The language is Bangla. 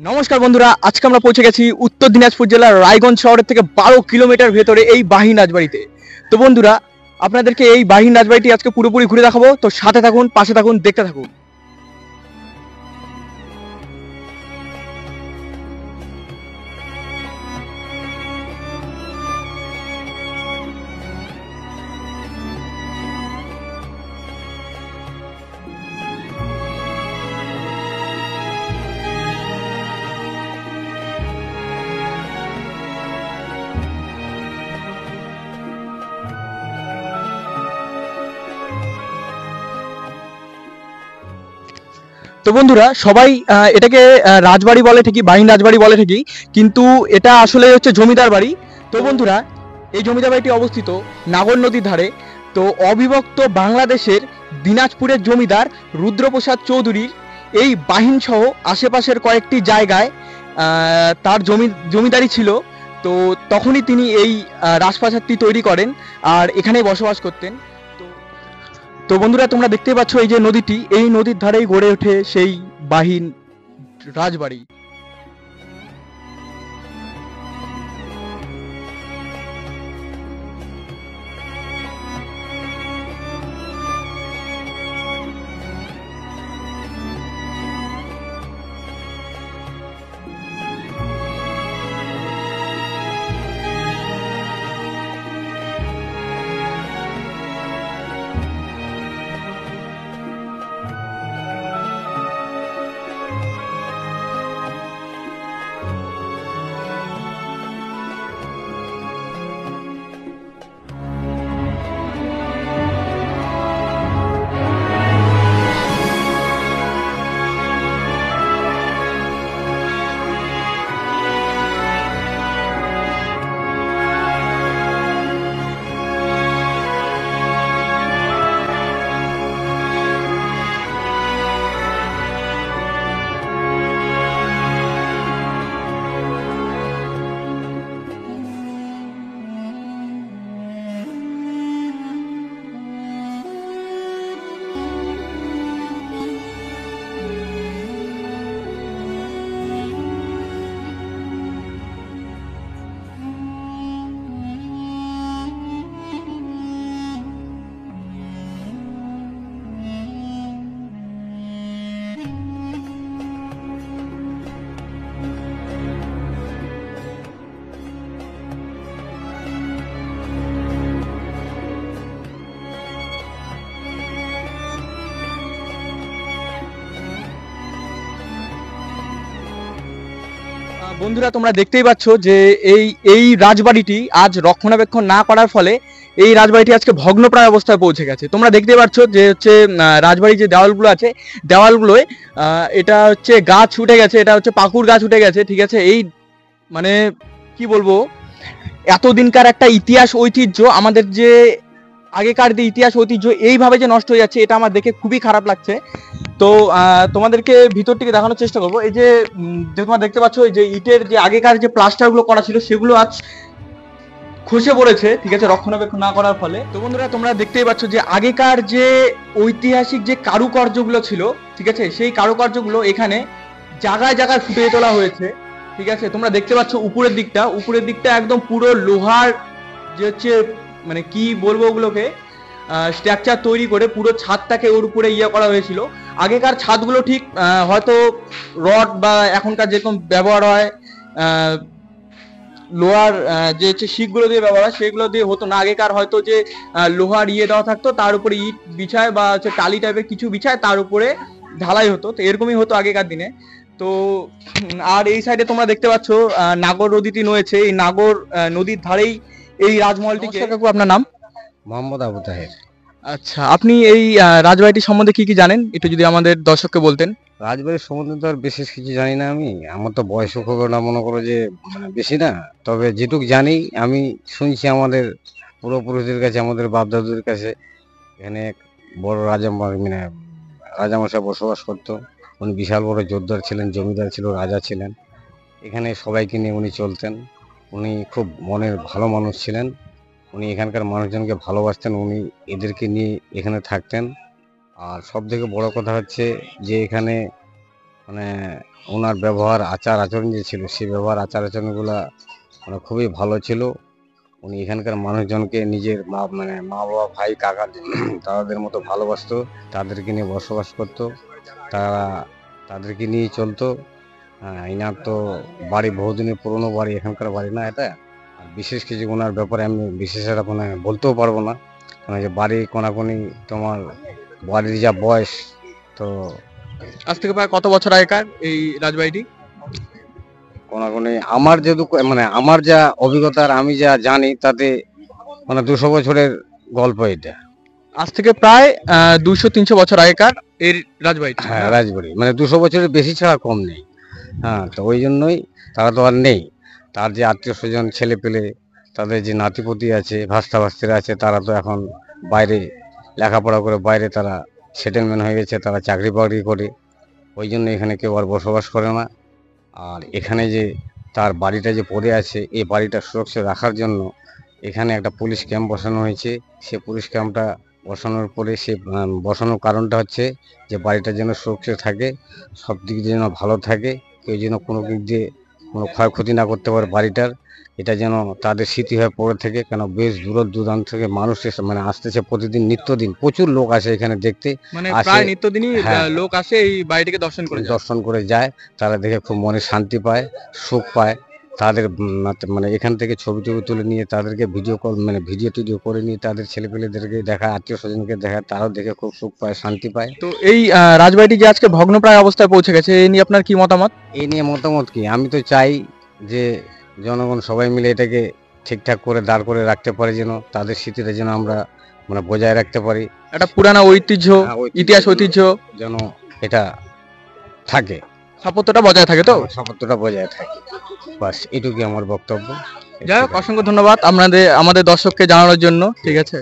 নমস্কার বন্ধুরা, আজকে আমরা পৌঁছে গেছি উত্তর দিনাজপুর জেলার রায়গঞ্জ শহরের থেকে 12 কিলোমিটার ভেতরে এই বাহিন রাজবাড়িতে। তো বন্ধুরা, আপনাদেরকে এই বাহিন রাজবাড়িটি আজকে পুরোপুরি ঘুরে দেখাবো। তো সাথে থাকুন, পাশে থাকুন, দেখতে থাকুন। তো বন্ধুরা, সবাই এটাকে রাজবাড়ি বলে ঠিকই, বাহিন রাজবাড়ি বলে ঠিকই, কিন্তু এটা আসলে হচ্ছে জমিদার বাড়ি। তো বন্ধুরা, এই জমিদার বাড়িটি অবস্থিত নাগর নদীর ধারে। তো অবিভক্ত বাংলাদেশের দিনাজপুরের জমিদার রুদ্রপ্রসাদ চৌধুরীর এই বাহিন সহ আশেপাশের কয়েকটি জায়গায় তার জমিদারি ছিল। তো তখনই তিনি এই রাজপ্রাসাদটি তৈরি করেন আর এখানেই বসবাস করতেন। তো তো বন্ধুরা, তোমরা দেখতেই পাচ্ছ এই যে নদীটি, এই নদীর ধারেই গড়ে ওঠে সেই বাহিন রাজবাড়ি। বন্ধুরা, তোমরা দেখতেই পাচ্ছ যে এই এই রাজবাড়িটি আজ রক্ষণাবেক্ষণ না করার ফলে এই রাজবাড়িটি আজকে ভগ্নপ্রায় অবস্থায় পৌঁছে গেছে। তোমরা দেখতেই পাচ্ছ যে হচ্ছে রাজবাড়ির যে দেওয়ালগুলো আছে, দেওয়ালগুলোয় এটা হচ্ছে গাছ উঠে গেছে, এটা হচ্ছে পাকুড় গাছ উঠে গেছে। ঠিক আছে, এই মানে কি বলবো, এতদিনকার একটা ইতিহাস ঐতিহ্য, আমাদের যে আগেকার যে ইতিহাস ঐতিহ্য এইভাবে যে নষ্ট হয়ে যাচ্ছে, এটা আমার দেখে খুবই খারাপ লাগছে। তো তোমাদেরকে ভিতর থেকে দেখানোর চেষ্টা করবো। এই যে তোমরা দেখতে পাচ্ছ, এই যে ইটের যে আগেকার যে প্লাস্টার গুলো করা ছিল সেগুলো আজ খসে পড়েছে, ঠিক আছে, রক্ষণাবেক্ষণ না করার ফলে। তো বন্ধুরা, তোমরা দেখতেই পাচ্ছ যে আগেকার যে ঐতিহাসিক যে কারুকার্যগুলো ছিল, ঠিক আছে, সেই কারুকার্যগুলো এখানে জায়গায় জায়গায় ফুটিয়ে তোলা হয়েছে। ঠিক আছে, তোমরা দেখতে পাচ্ছ উপরের দিকটা একদম পুরো লোহার যে হচ্ছে মানে কি বলবো ওগুলোকে, স্ট্রাকচার তৈরি করে পুরো ছাদটাকে ওর উপরে ইয়ে করা হয়েছিল। আগেকার ছাদগুলো ঠিক হয়তো রড বা এখনকার যেরকম ব্যবহার হয় লোহার যে হচ্ছে শিকগুলো দিয়ে ব্যবহার হয় সেগুলো দিয়ে হতো না। আগেকার হয়তো যে লোহার ইয়ে দেওয়া থাকতো, তার উপরে ইট বিছায় বা হচ্ছে টালি টাইপের কিছু বিছায়, তার উপরে ঢালাই হতো। তো এরকমই হতো আগেকার দিনে। তো আর এই সাইডে তোমরা দেখতে পাচ্ছ নাগর নদীটি রয়েছে, এই নাগর নদীর ধারেই এই রাজমহলটি। কাকু, আপনার নাম? মোহাম্মদ আবু তাহের। আচ্ছা, আপনি এই রাজবাড়িটি সম্বন্ধে কি কি জানেন একটু যদি আমাদের দর্শককে বলতেন। রাজবাড়ির সম্বন্ধে তো আর বিশেষ কিছু জানি না আমি, আমার তো বয়সও খুব না, মনে করো যে বেশি না। তবে যেটুক জানি আমি শুনছি আমাদের পূর্বপুরুষদের কাছে, আমাদের বাপ দাদুদের কাছে, এখানে এক বড় মানে রাজামশাই বসবাস করতো। উনি বিশাল বড় যোদ্ধার ছিলেন, জমিদার ছিল, রাজা ছিলেন। এখানে সবাইকে নিয়ে উনি চলতেন। উনি খুব মনের ভালো মানুষ ছিলেন। উনি এখানকার মানুষজনকে ভালোবাসতেন, উনি এদেরকে নিয়ে এখানে থাকতেন। আর সব থেকে বড় কথা হচ্ছে যে এখানে মানে ওনার ব্যবহার আচার আচরণ যে ছিল সেই ব্যবহার আচার আচরণগুলা মানে খুবই ভালো ছিল। উনি এখানকার মানুষজনকে নিজের মা বাবা ভাই কাকা তাদের মতো ভালোবাসতো, তাদেরকে নিয়ে বসবাস করতো, তারা তাদেরকে নিয়ে চলতো। এনার তো বাড়ি বহুদিনের পুরনো বাড়ি, এখানকার বাড়ি না এটা। আর বিশেষ কিছু ওনার ব্যাপারে আমি বিশেষ একটা মানে বলতেও পারবো না, মানে যে বাড়ি কোনাকুনি তোমার বাড়ির যা বয়স তো আজ থেকে প্রায় কত বছর আগেকার এই রাজবাড়িটি? কোনাকুনি আমার যেহেতু মানে আমার যা অভিজ্ঞতা আর আমি যা জানি তাতে মানে 200 বছরের গল্প এটা। আজ থেকে প্রায় 200-300 বছর আগেকার এই রাজবাড়িটি। হ্যাঁ রাজবাড়ি মানে 200 বছরের বেশি ছাড়া কম নেই। হ্যাঁ, তো ওই জন্যই তারা তো আর নেই। তার যে আত্মীয় স্বজন ছেলে পেলে, তাদের যে নাতিপতি আছে ভাস্তা ভাস্তিরা আছে, তারা তো এখন বাইরে লেখাপড়া করে বাইরে তারা সেটেলমেন্ট হয়ে গেছে, তারা চাকরি বাকরি করে। ওই জন্য এখানে কেউ আর বসবাস করে না। আর এখানে যে তার বাড়িটা যে পড়ে আছে, এই বাড়িটা সুরক্ষিত রাখার জন্য এখানে একটা পুলিশ ক্যাম্প বসানো হয়েছে। সে পুলিশ ক্যাম্পটা বসানোর পরে বসানোর কারণটা হচ্ছে যে বাড়িটা যেন সুরক্ষিত থাকে, সব দিক দিয়ে যেন ভালো থাকে, কেউ যেন কোনো দিক দিয়ে কোনো ক্ষয়ক্ষতি না করতে পারে বাড়িটার। এটা যেন তাদের স্মৃতি হয়ে পড়ে থাকে, কেন বেশ দূর দূরান্ত থেকে মানুষ মানে আসতেছে প্রতিদিন, নিত্যদিন প্রচুর লোক আসে এখানে দেখতে। মানে আসে, প্রায় নিত্যদিনই হ্যাঁ, লোক আসে এই বাড়িটিকে দর্শন করে যায়। দর্শন করে যায়। তারা দেখে খুব মনে শান্তি পায়, সুখ পায়। তাদের মানে এখান থেকে ছবি টবি তুলে নিয়ে তাদেরকে ভিডিও কল মানে ভিডিও টিডিও করে নিয়ে তাদের ছেলেপেলেদেরকে দেখায়, আত্মীয় স্বজনকে দেখায়, তারাও দেখে খুব সুখ পায়, শান্তি পায়। তো এই রাজবাড়িটি যে আজকে ভগ্নপ্রায় অবস্থায় পৌঁছে গেছে, এই নিয়ে আপনার কি মতামত? এই নিয়ে মতামত কি, আমি তো চাই যে জনগণ সবাই মিলে এটাকে ঠিকঠাক করে দাঁড় করে রাখতে পারে, যেন তাদের স্মৃতিটা যেন আমরা মানে বজায় রাখতে পারি। একটা পুরানো ঐতিহ্য, হ্যাঁ, ইতিহাস ঐতিহ্য যেন এটা থাকে, স্থাপত্যটা বজায় থাকে। তো সাপত্যটা বজায় থাকে। বাস এটুকুই আমার বক্তব্য। যাই হোক, অসংখ্য ধন্যবাদ আমাদের দর্শককে জানানোর জন্য। ঠিক আছে।